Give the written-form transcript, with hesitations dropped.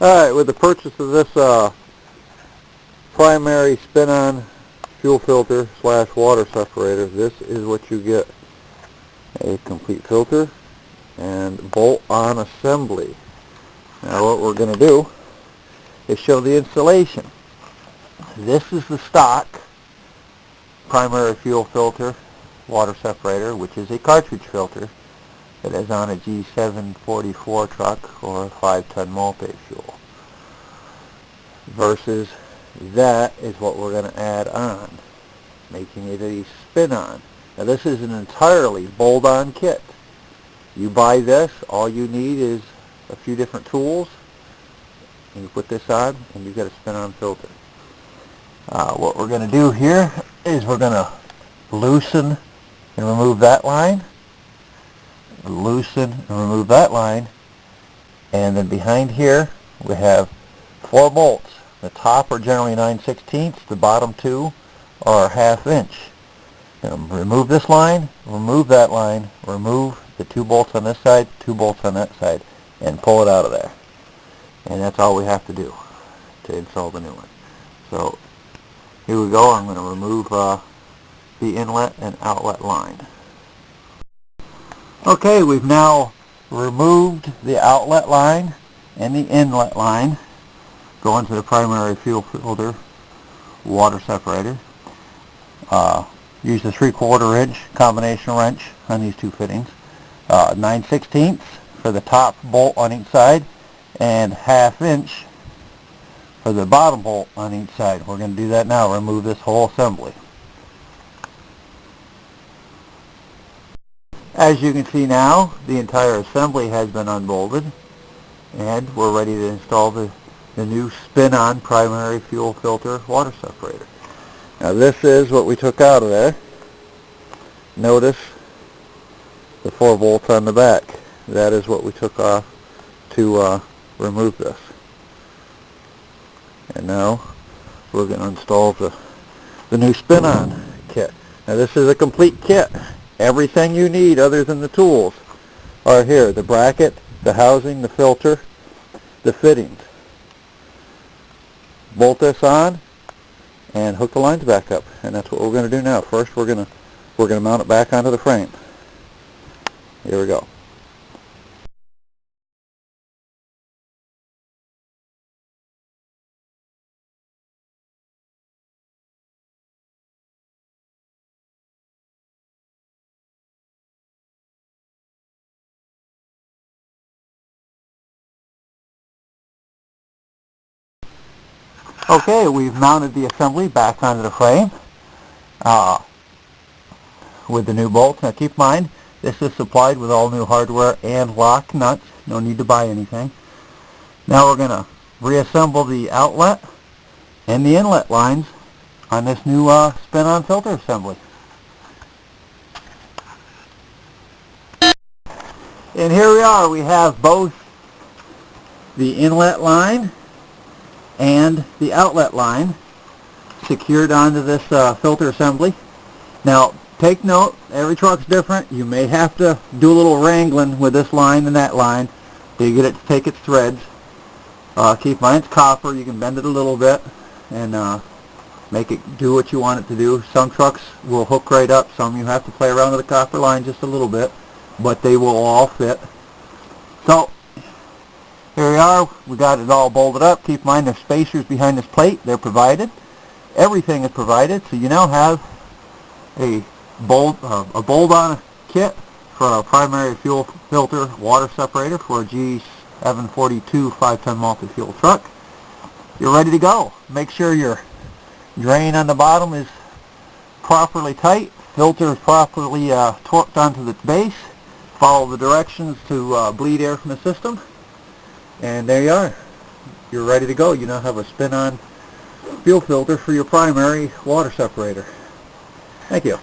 Alright, with the purchase of this primary spin-on fuel filter / water separator, this is what you get. A complete filter and bolt-on assembly. Now what we're going to do is show the installation. This is the stock primary fuel filter water separator, which is a cartridge filter that is on a G-744 truck or a 5-ton multi-fuel. Versus that is what we're going to add on, making it a spin-on. Now this is an entirely bolt-on kit. You buy this, all you need is a few different tools, and you put this on and you've got a spin-on filter. What we're going to do here is we're going to loosen and remove that line, loosen and remove that line, and then behind here we have 4 bolts. The top are generally 9/16, the bottom 2 are 1/2 inch. Remove this line, remove that line, remove the 2 bolts on this side, 2 bolts on that side, and pull it out of there. And that's all we have to do to install the new one. So here we go. I'm going to remove the inlet and outlet line. Okay, we've now removed the outlet line and the inlet line going to the primary fuel filter water separator. Use the 3/4 inch combination wrench on these 2 fittings. 9/16 for the top bolt on each side and 1/2 inch for the bottom bolt on each side. We're going to do that now. Remove this whole assembly. As you can see now, the entire assembly has been unbolted, and we're ready to install the new spin-on primary fuel filter water separator. Now this is what we took out of there. Notice the 4 bolts on the back. That is what we took off to remove this. And now we're going to install the new spin-on kit. Now this is a complete kit. Everything you need other than the tools are here. The bracket, the housing, the filter, the fittings. Bolt this on and hook the lines back up, and that's what we're going to do now. First we're going to mount it back onto the frame. Here we go. Okay, we've mounted the assembly back onto the frame with the new bolts. Now keep in mind, this is supplied with all new hardware and lock nuts. No need to buy anything. Now we're going to reassemble the outlet and the inlet lines on this new spin-on filter assembly. And here we are. We have both the inlet line and the outlet line secured onto this filter assembly. Now take note, every truck's different. You may have to do a little wrangling with this line and that line to get it to take its threads. Keep in mind it's copper. You can bend it a little bit and make it do what you want it to do. Some trucks will hook right up. Some you have to play around with the copper line just a little bit, but they will all fit. So here we are. We got it all bolted up. Keep in mind there's spacers behind this plate. They're provided. Everything is provided. So you now have a bolt-on kit for a primary fuel filter water separator for a G-742 5-ton multi-fuel truck. You're ready to go. Make sure your drain on the bottom is properly tight. Filter is properly torqued onto the base. Follow the directions to bleed air from the system. And there you are. You're ready to go. You now have a spin-on fuel filter for your primary water separator. Thank you.